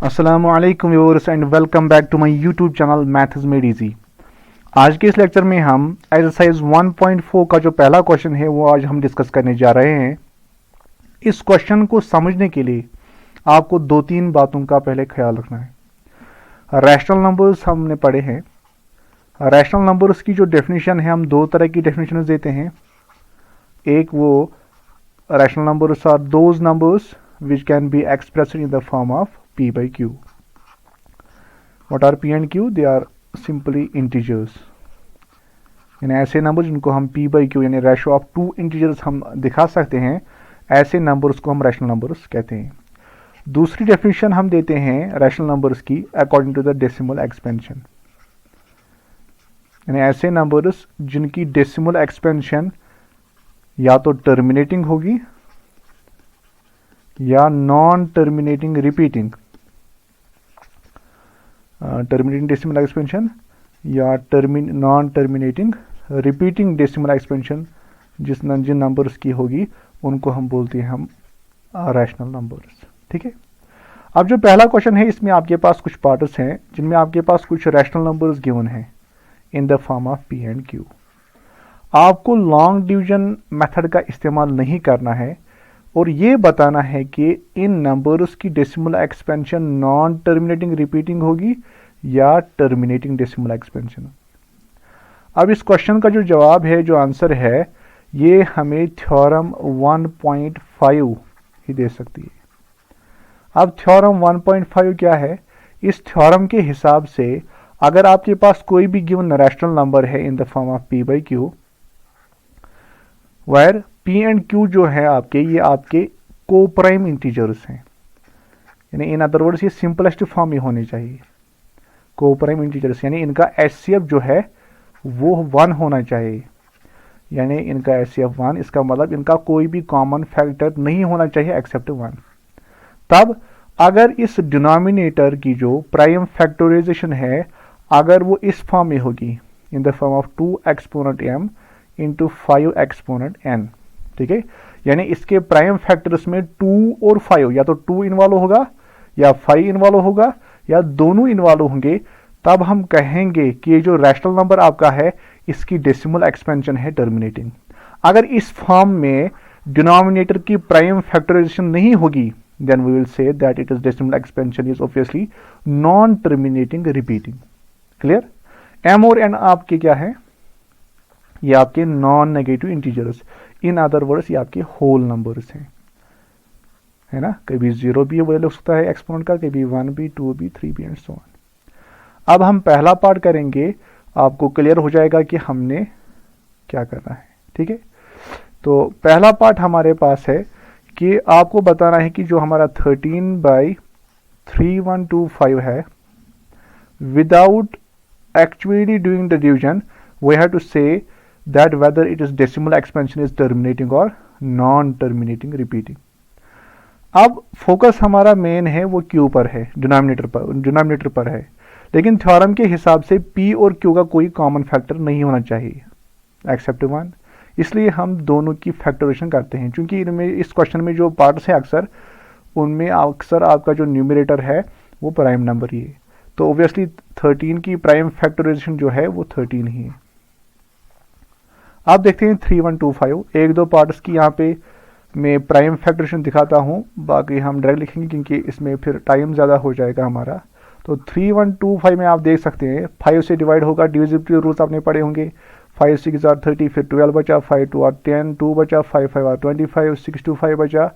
अस्सलामुअलैकुम viewers and welcome back to my YouTube channel math is made easy. आज के इस लेक्चर में हम एक्सरसाइज 1.4 का जो पहला क्वेश्चन है वो आज हम डिस्कस करने जा रहे हैं। इस क्वेश्चन को समझने के लिए आपको दो तीन बातों का पहले ख्याल रखना है। रैशनल नंबर्स हमने पढ़े हैं। रैशनल नंबर्स की जो डेफिनेशन है, हम दो तरह की डेफिनेशन देते हैं। एक वो rational numbers are those numbers which can be expressed in the form of p by q. What are p and q? They are simply integers. यानी ऐसे नंबर जिनको हम p by q यानी रेशो ऑफ टू इंटीजर्स हम दिखा सकते हैं, ऐसे नंबर्स को हम रैशनल नंबर्स कहते हैं। दूसरी डेफिनेशन हम देते हैं रैशनल नंबर्स की according to the decimal expansion, यानी ऐसे नंबर्स जिनकी डेसिमल एक्सपेंशन या तो टर्मिनेटिंग होगी या non terminating repeating, terminating decimal expansion या non terminating repeating decimal expansion जिन नंबर्स की होगी उनको हम बोलते हैं हम रैशनल नंबर्स। ठीक है। अब जो पहला क्वेश्चन है इसमें आपके पास कुछ पार्ट्स हैं जिनमें आपके पास कुछ रैशनल नंबर्स गिवन हैं इन the form of P and Q. आपको लॉन्ग डिवीजन मेथड का इस्तेमाल नहीं करना है और ये बताना है कि इन नंबर्स की decimal expansion non terminating repeating होगी या टर्मिनेटिंग डेसिमल एक्सपेंशन। अब इस क्वेश्चन का जो जवाब है, जो आंसर है, ये हमें थ्योरम 1.5 ही दे सकती है। अब थ्योरम 1.5 क्या है? इस थ्योरम के हिसाब से अगर आपके पास कोई भी गिवन रैशनल नंबर है in the form of p by q, where p and q जो है आपके, ये आपके को प्राइम इंटीजर्स हैं, यानी इन अदर वर्ड्स ये सिंपलेस्ट फॉर्म ही होनी चाहिए। को प्राइम इंटीजर्स यानी इनका HCF जो है वो 1 होना चाहिए, यानी इनका HCF 1, इसका मतलब इनका कोई भी कॉमन फैक्टर नहीं होना चाहिए एक्सेप्ट 1। तब अगर इस डिनोमिनेटर की जो प्राइम फैक्टराइजेशन है अगर वो इस फॉर्म में होगी इन the form of 2 exponent m into 5 exponent n, ठीक है, यानी इसके प्राइम फैक्टर्स में 2 और 5, या तो 2 इन्वॉल्व होगा या 5 इन्वॉल्व होगा या दोनों इन्वॉल्व होंगे, तब हम कहेंगे कि ये जो रैशनल नंबर आपका है इसकी डेसिमल एक्सपेंशन है टर्मिनेटिंग। अगर इस फॉर्म में डिनोमिनेटर की प्राइम फैक्टराइजेशन नहीं होगी then we will say that it is decimal expansion is obviously non terminating repeating. Clear? m और n आपके क्या है? ये आपके non negative integers, in other words ये आपके होल नंबर्स हैं, है ना। कभी 0 भी अवेलेबल हो सकता है एक्सपोनेंट का, कभी 1 भी, 2 भी, 3 भी एंड सो ऑन। अब हम पहला पार्ट करेंगे, आपको क्लियर हो जाएगा कि हमने क्या करना है। ठीक है, तो पहला पार्ट हमारे पास है कि आपको बताना है कि जो हमारा 13/3125 है, without actually doing the division we have to say that whether it is decimal expansion is terminating or non-terminating repeating। अब फोकस हमारा मेन है वो Q पर है, डिनोमिनेटर पर है, लेकिन थ्योरम के हिसाब से P और Q का कोई कॉमन फैक्टर नहीं होना चाहिए एक्सेप्ट 1, इसलिए हम दोनों की फैक्टराइजेशन करते हैं। क्योंकि इनमें इस क्वेश्चन में जो पार्ट्स हैं अक्सर उनमें अक्सर आपका जो न्यूमरेटर है वो प्राइम नंबर ही है, तो ऑब्वियसली 13 की प्राइम फैक्टराइजेशन जो है वो 13 ही है। आप देखते हैं 3125, एक दो पार्ट्स की यहाँ पे मैं प्राइम फैक्टरेशन दिखाता हूँ, बाकी हम डायरेक्ट लिखेंगे क्योंकि इसमें फिर टाइम ज़्यादा हो जाएगा हमारा। तो 3125 में आप देख सकते हैं 5 से डिवाइड होगा, डिविजिबिलिटी रूल्स आपने पढ़े होंगे। 5 6 are 30, फिर 12 बचा, 5 2 are 10, 2 बचा, 5 5 are 25, 6 2 5 बचा,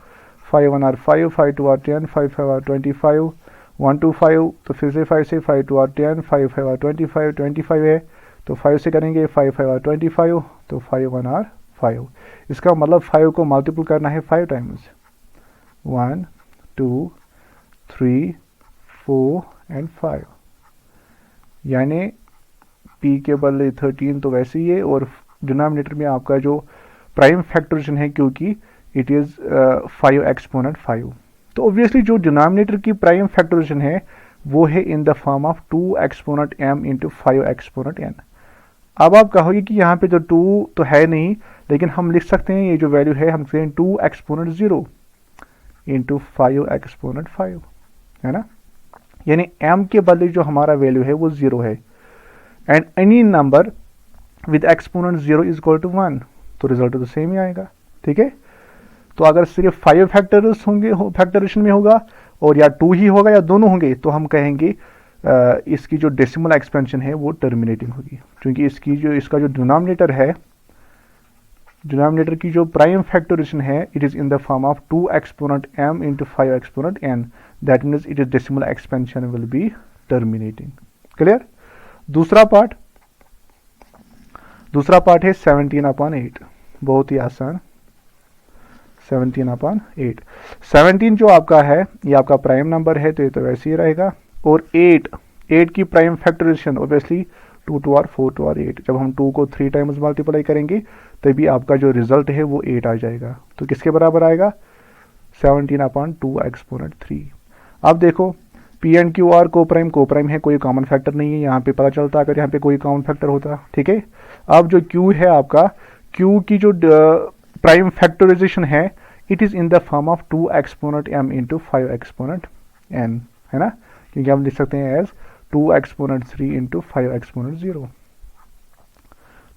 5 1 are 5, 5 2 are 10, 5 5 are 25, 1 2 5, तो फिर से 5 से 5 2 are 10, 5 5 are 25, 25 है तो 5 से करेंगे, 5 5 are 25, तो 5 1 are 5। इसका मतलब 5 को मल्टीपल करना है 5 टाइम्स, 1 2 3 4 एंड 5, यानी p के बदले 13 तो वैसे ही है, और डिनोमिनेटर में आपका जो प्राइम फैक्टराइजेशन है क्योंकि इट इज़ 5 एक्सपोनेंट 5, तो ऑब्वियसली जो डिनोमिनेटर की प्राइम फैक्टराइजेशन है वो है in the form of 2 exponent m into 5 exponent n। अब आप कहोगे कि यहाँ पे तो 2 तो है नहीं, लेकिन हम लिख सकते हैं ये जो वैल्यू है हम कहें 2 एक्सपोनेंट 0 इंटू 5 एक्सपोनेंट 5, है ना। यानी m के बदले जो हमारा वैल्यू है वो 0 है। And any number with exponent 0 is equal to 1, तो रिजल्ट तो सेम ही आएगा। ठीक है, तो अगर सिर्फ 5 फैक्टर्स होंगे फैक्टरेशन में होगा और या 2 ही होगा या दोनों होंगे, तो हम कहेंगे इसकी जो डेसिमल एक्सपेंशन है वो टर्मिनेटिंग होगी, क्योंकि इसका जो डिनोमिनेटर है, डिनोमिनेटर की जो प्राइम फैक्टरेशन है, it is in the form of 2 exponent m into 5 exponent n, that means it is decimal expansion will B terminating. Clear. दूसरा पार्ट है 17/8, बहुत ही आसान। 17/8, 17 जो आपका है ये आपका प्राइम नंबर है, तो ये तो वैसे ही रहेगा। और 8 की प्राइम फैक्टराइजेशन ऑब्वियसली 2 2 और 4 2 और 8, जब हम 2 को 3 टाइम्स मल्टीप्लाई करेंगे तभी आपका जो रिजल्ट है वो 8 आ जाएगा। तो किसके बराबर आएगा? 17/2 एक्सपोनेंट 3। अब देखो पी एंड क्यू आर को प्राइम है, कोई कॉमन फैक्टर नहीं है, यहाँ पे पता चलता अगर यहाँ पे कोई कॉमन फैक्टर होता। ठीक है, अब जो क्यू है आपका, क्यू की जो प्राइम फैक्टराइजेशन है, it is in the form of 2 exponent m into 5 exponent n, है ना, क्योंकि हम लिख सकते हैं as 2 exponent 3 into 5 exponent 0।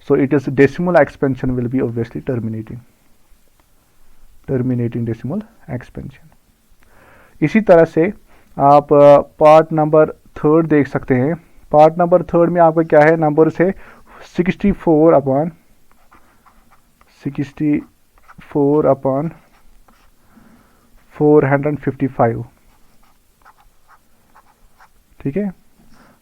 So it is decimal expansion will be obviously terminating decimal expansion. इसी तरह से आप पार्ट नंबर 3 देख सकते हैं। पार्ट नंबर 3 में आपका क्या है, नंबर से 64/455। ठीक है,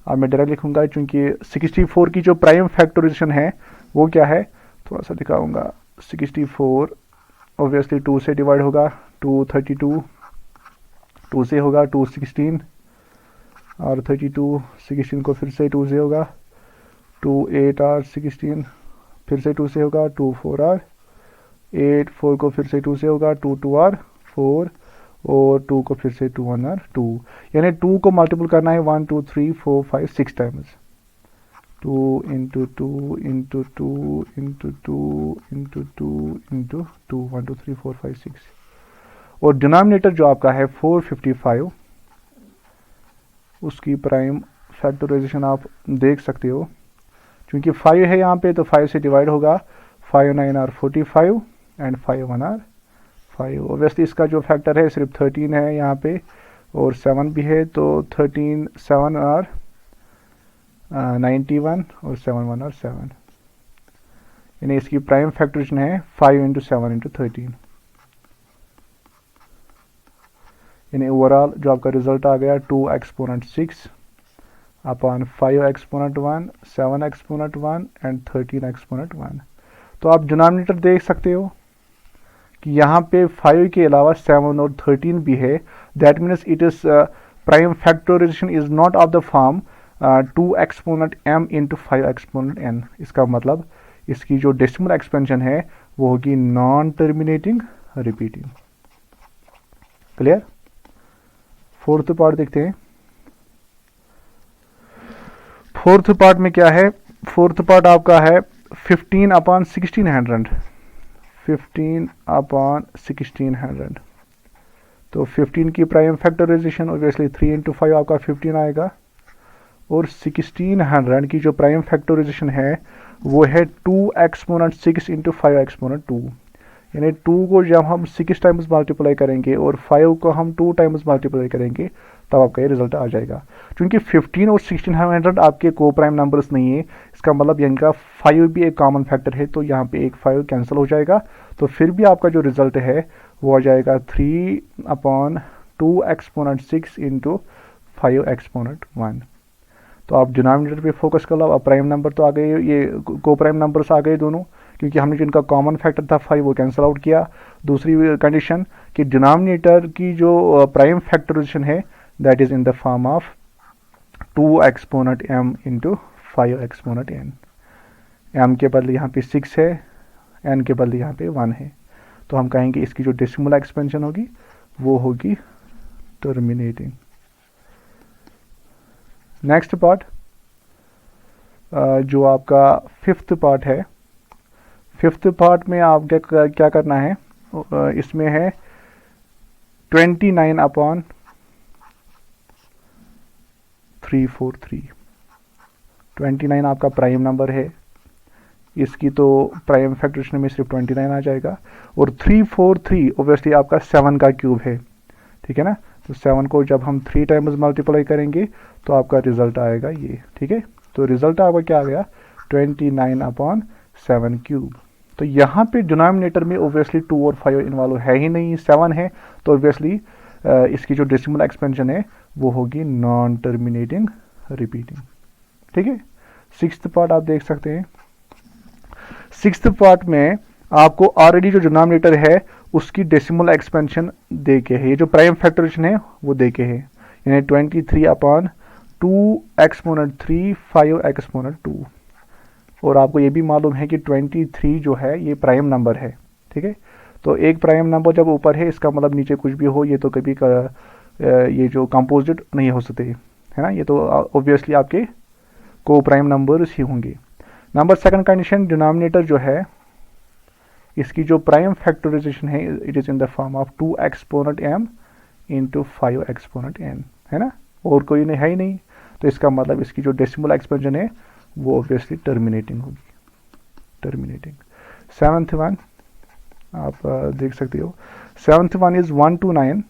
अब मैं डायरेक्ट लिखूंगा क्योंकि 64 की जो प्राइम फैक्टराइजेशन है वो क्या है, थोड़ा सा दिखाऊंगा। 64 ऑब्वियसली 2 से डिवाइड होगा, 2 32, 2 से होगा 2 16 और 32, 16 को फिर से 2 से होगा, 2 8 और 16 फिर से 2 से होगा, 2 4 और 8, 4 को फिर से 2 से होगा, 2 2 और 4 और 2 को फिर से 2 1 और 2, यानी 2 को मल्टीपल करना है 1 2 3 4 5 6 times. 2 into 2 into 2 into 2 into 2 into 2, 1 2 3 4 5 6। और डिनोमिनेटर जो आपका है 455, उसकी प्राइम फैक्टराइजेशन आप देख सकते हो, क्योंकि 5 है यहाँ पे तो 5 से डिवाइड होगा, 5 9 और 45 एंड 5 1 और 5। ऑब्वियसली इसका जो फैक्टर है सिर्फ 13 है यहाँ पे, और 7 भी है, तो 13 7 और 91 और 7 1 और 7, यानी इसकी प्राइम फैक्टराइजेशन है 5 इंटू 7 इंटू 13, यानी ओवरऑल जो आपका रिजल्ट आ गया 2 exponent 6 upon 5 exponent 1, 7 exponent 1 and 13 exponent 1। तो आप डिनोमिनेटर देख सकते हो कि यहाँ पे 5 के अलावा 7 और 13 भी है, that means it is prime factorization is not of the form 2 exponent m into 5 exponent n। इसका मतलब इसकी जो डेसिमल एक्सपेंशन है वो होगी non terminating repeating. Clear. Fourth part देखते हैं। फोर्थ पार्ट में क्या है, फोर्थ पार्ट आपका है 15/1600, 15/1600। तो 15 की प्राइम फैक्टराइजेशन ऑब्वियसली 3 इंटू 5 आपका 15 आएगा, और 1600 की जो प्राइम फैक्टराइजेशन है वो है 2 एक्सपोनेंट 6 इंटू 5 एक्सपोनेंट 2, यानी 2 को जब हम 6 टाइम्स मल्टीप्लाई करेंगे और 5 को हम 2 टाइम्स मल्टीप्लाई करेंगे तब आपका ये रिजल्ट आ जाएगा। क्योंकि 15 और 1600 आपके को प्राइम नंबर्स नहीं है, इसका मतलब इनका 5 भी एक कॉमन फैक्टर है, तो यहाँ पे एक 5 कैंसिल हो जाएगा, तो फिर भी आपका जो रिजल्ट है वो आ जाएगा 3/2 एक्सपोनेंट 6 इंटू 5 एक्सपोनेंट 1। तो आप डिनोमिनेटर पे फोकस कर लो। अब प्राइम नंबर तो आ गए, ये को प्राइम नंबर्स आ गए दोनों, क्योंकि हमने जिनका कॉमन फैक्टर था 5 वो कैंसिल आउट किया। दूसरी कंडीशन कि डिनोमिनेटर की जो प्राइम फैक्टराइजेशन है that is in the form of 2 exponent m into 5 exponent n। m के बदले यहाँ पे 6 है, n के बदले यहाँ पे 1 है, तो हम कहेंगे इसकी जो डेसिमल एक्सपेंशन होगी वो होगी टर्मिनेटिंग। नेक्स्ट पार्ट जो आपका फिफ्थ पार्ट है, फिफ्थ पार्ट में आप क्या करना है, इसमें है 29/4 343। 29 आपका प्राइम नंबर है, इसकी तो प्राइम फैक्टरेशन में सिर्फ 29 आ जाएगा। और 343 ओबियसली आपका 7 का क्यूब है, ठीक है ना। तो 7 को जब हम 3 टाइम्स मल्टीप्लाई करेंगे तो आपका रिजल्ट आएगा ये, ठीक है। तो रिजल्ट आपका क्या आ गया, 29/7 क्यूब। तो यहाँ पे डिनोमिनेटर में ओबियसली 2 और 5 इन्वॉल्व है ही नहीं, 7 है। तो ओबियसली इसकी जो डेसिमल एक्सपेंशन है वो होगी नॉन टर्मिनेटिंग रिपीटिंग, ठीक है। 6th पार्ट आप देख सकते हैं। 6th पार्ट में आपको ऑलरेडी जो डिनोमिनेटर है उसकी डेसिमल एक्सपेंशन दे के है, ये जो प्राइम फैक्टरेशन है वो दे के है, यानी 23/2 एक्सपोनेंट 3 5 एक्सपोनेंट 2। और आपको ये भी मालूम है कि 23 जो है ये प्राइम नंबर है, ठीक है। तो एक प्राइम नंबर जब ऊपर है इसका मतलब नीचे कुछ भी हो ये तो कभी ये जो कंपोजिट नहीं हो सकते, है ना। ये तो ऑब्वियसली आपके को प्राइम नंबर्स ही होंगे। नंबर 2 कंडीशन, डिनोमिनेटर जो है इसकी जो प्राइम फैक्टराइजेशन है it is in the form of 2 exponent m into 5 exponent n, है ना, और कोई नहीं है ही नहीं। तो इसका मतलब इसकी जो डेसिमल एक्सपेंशन है वो ऑब्वियसली टर्मिनेटिंग होगी, टर्मिनेटिंग। 7th वन आप देख सकते हो। 7th one is 129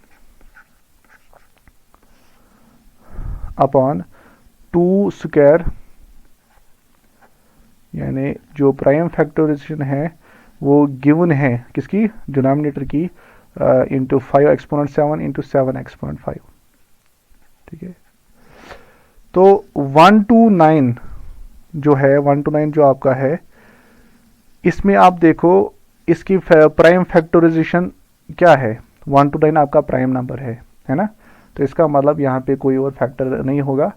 upon 2 square, यानी जो प्राइम फैक्टराइजेशन है वो गिवन है किसकी, डिनोमिनेटर की, इंटू 5 एक्सपोनेंट 7 इंटू 7 एक्सपोनेंट 5, ठीक है। तो 129 जो है, 129 जो आपका है इसमें आप देखो इसकी प्राइम फैक्टराइजेशन क्या है, 129 आपका प्राइम नंबर है ना। तो इसका मतलब यहाँ पे कोई और फैक्टर नहीं होगा।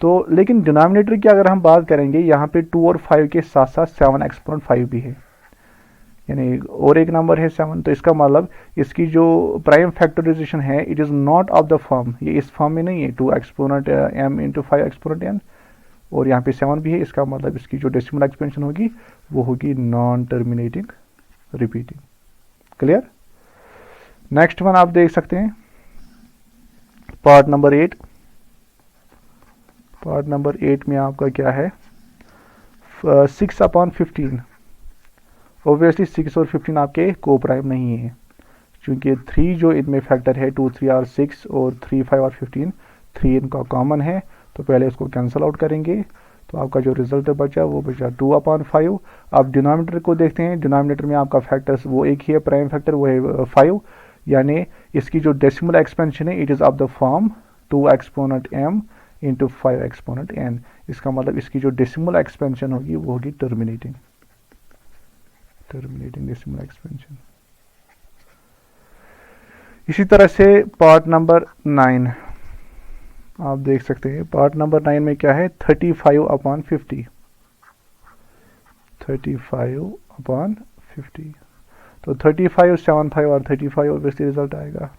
तो लेकिन डिनोमिनेटर की अगर हम बात करेंगे यहाँ पे 2 और 5 के साथ साथ 7 एक्सपोनेंट 5 भी है, यानी और एक नंबर है 7। तो इसका मतलब इसकी जो प्राइम फैक्टराइजेशन है it is not of the form, ये इस फॉर्म में नहीं है 2 exponent m into 5 exponent n, और यहाँ पे 7 भी है। इसका मतलब इसकी जो डेसिमल एक्सपेंशन होगी वो होगी non terminating repeating. Clear. Next one आप देख सकते हैं, पार्ट नंबर 8। पार्ट नंबर 8 में आपका क्या है, 6/15। ओबियसली 6 और 15 आपके को प्राइम नहीं है, क्योंकि 3 जो इनमें फैक्टर है 2 3 और 6 और 3 5 और 15 3 इनका कॉमन है। तो पहले इसको कैंसिल आउट करेंगे तो आपका जो रिजल्ट बचा वो बचा 2/5। आप डिनोमिनेटर को देखते हैं, डिनोमिनेटर में आपका फैक्टर्स वो एक ही है, प्राइम फैक्टर वो है 5, यानी इसकी जो डेसिमल एक्सपेंशन है it is of the form 2 exponent m into 5 exponent n। इसका मतलब इसकी जो डेसिमल एक्सपेंशन होगी वो होगी टर्मिनेटिंग, टर्मिनेटिंग डेसिमल एक्सपेंशन। इसी तरह से पार्ट नंबर 9 आप देख सकते हैं। पार्ट नंबर 9 में क्या है, 35/50, 35/50। तो 35 75 और 35 ऑब्वियसली रिजल्ट आएगा,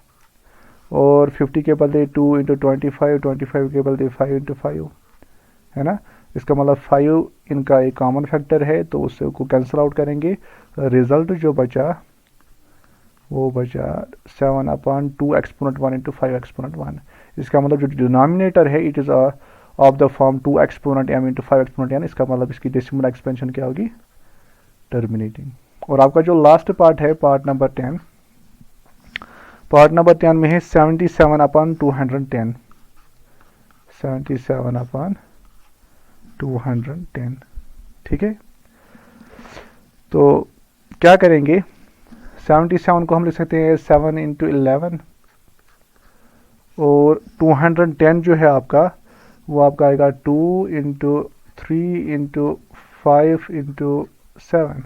और 50 के बदले 2 इंटू 25, 25 के बदले 5 इंटू 5, है ना। इसका मतलब 5 इनका एक कॉमन फैक्टर है तो उससे को कैंसिल आउट करेंगे, रिजल्ट जो बचा वो बचा 7/2 एक्सपोनेंट 1 इंटू 5 एक्सपोनेंट 1। इसका मतलब जो डिनोमिनेटर है it is of the form 2 exponent m into 5 exponent n। इसका मतलब इसकी डेसिमल एक्सपेंशन क्या होगी, टर्मिनेटिंग। और आपका जो लास्ट पार्ट है पार्ट नंबर 10, पार्ट नंबर 10 में है 77/210, 77/210, ठीक है। तो क्या करेंगे, 77 को हम लिख सकते हैं 7 इंटू 11, और 210 जो है आपका वो आपका आएगा 2 into 3 into 5 into 7,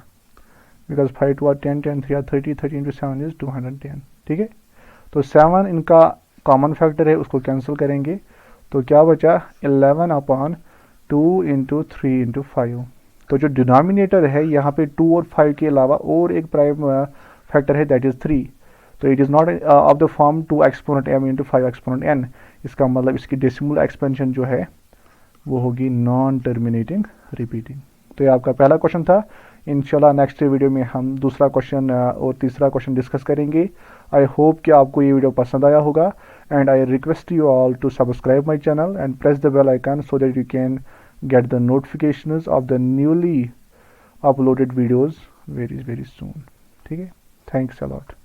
because 5 2 10 10 3 30 30 into 7 is 210, ठीक है। तो 7 इनका कॉमन फैक्टर है उसको कैंसिल करेंगे तो क्या बचा 11/2 इंटू 3 इंटू 5। तो जो डिनोमिनेटर है यहाँ पे 2 और 5 के अलावा और एक प्राइम फैक्टर है दैट इज 3। तो it is not of the form 2 exponent m into 5 exponent n। इसका मतलब इसकी डेसिमल एक्सपेंशन जो है वो होगी नॉन टर्मिनेटिंग रिपीटिंग। तो ये आपका पहला क्वेश्चन था। इंशाल्लाह नेक्स्ट वीडियो में हम दूसरा क्वेश्चन और तीसरा क्वेश्चन डिस्कस करेंगे। आई होप कि आपको ये वीडियो पसंद आया होगा। and I request you all to subscribe my channel and press the bell icon so that you can get the notifications of the newly uploaded videos very soon. ठीक है, thanks a lot.